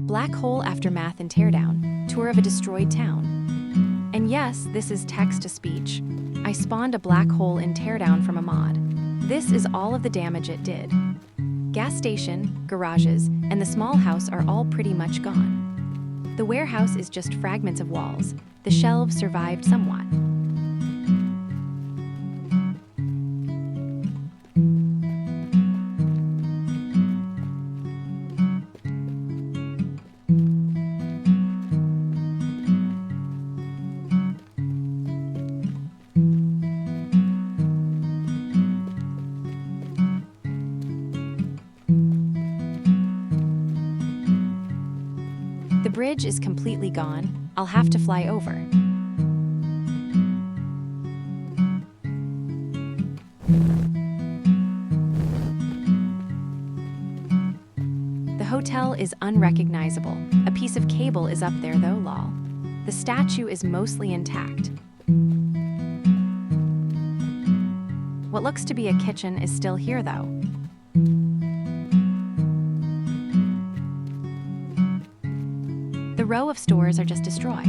Blackhole Aftermath and Teardown, Tour of a Destroyed Town. And yes, this is text-to-speech. I spawned a black hole in Teardown from a mod. This is all of the damage it did. Gas station, garages, and the small house are all pretty much gone. The warehouse is just fragments of walls. The shelves survived somewhat. The bridge is completely gone. I'll have to fly over. The hotel is unrecognizable. A piece of cable is up there though, lol. The statue is mostly intact. What looks to be a kitchen is still here though. The row of stores are just destroyed.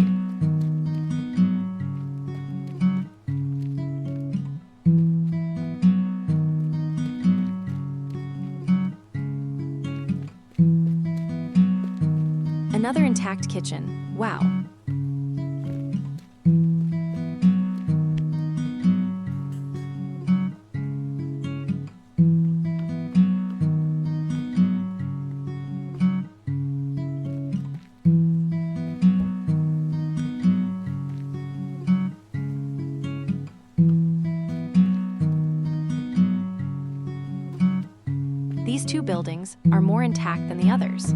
Another intact kitchen. Wow. These two buildings are more intact than the others.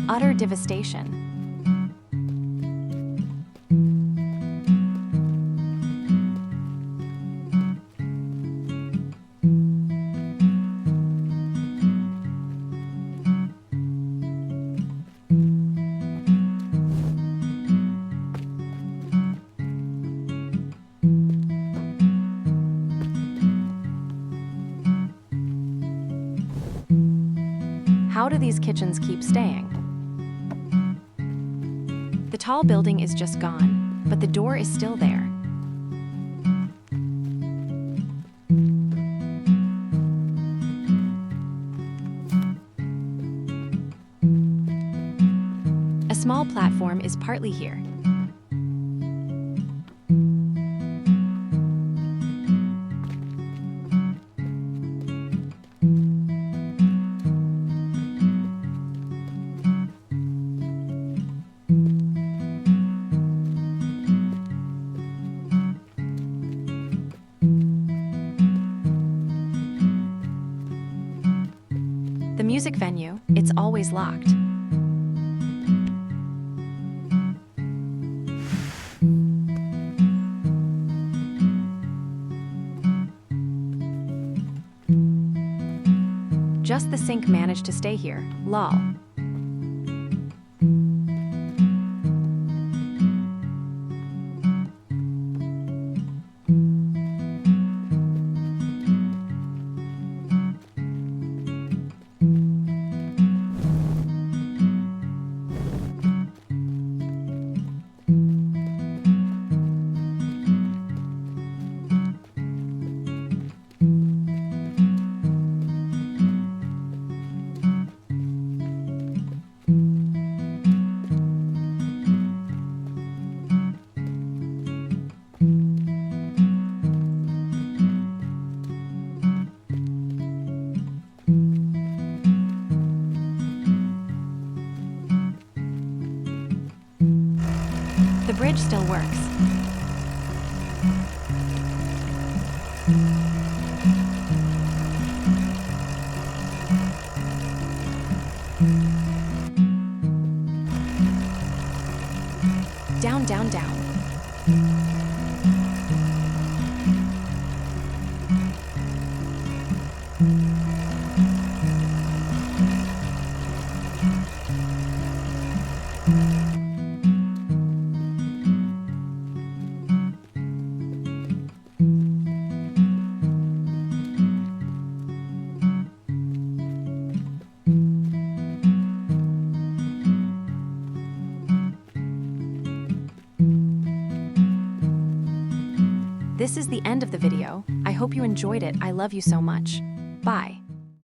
Utter devastation. How do these kitchens keep staying? The tall building is just gone, but the door is still there. A small platform is partly here. The music venue, it's always locked. Just the sink managed to stay here, lol. The bridge still works. Down, down, down. This is the end of the video. I hope you enjoyed it. I love you so much. Bye.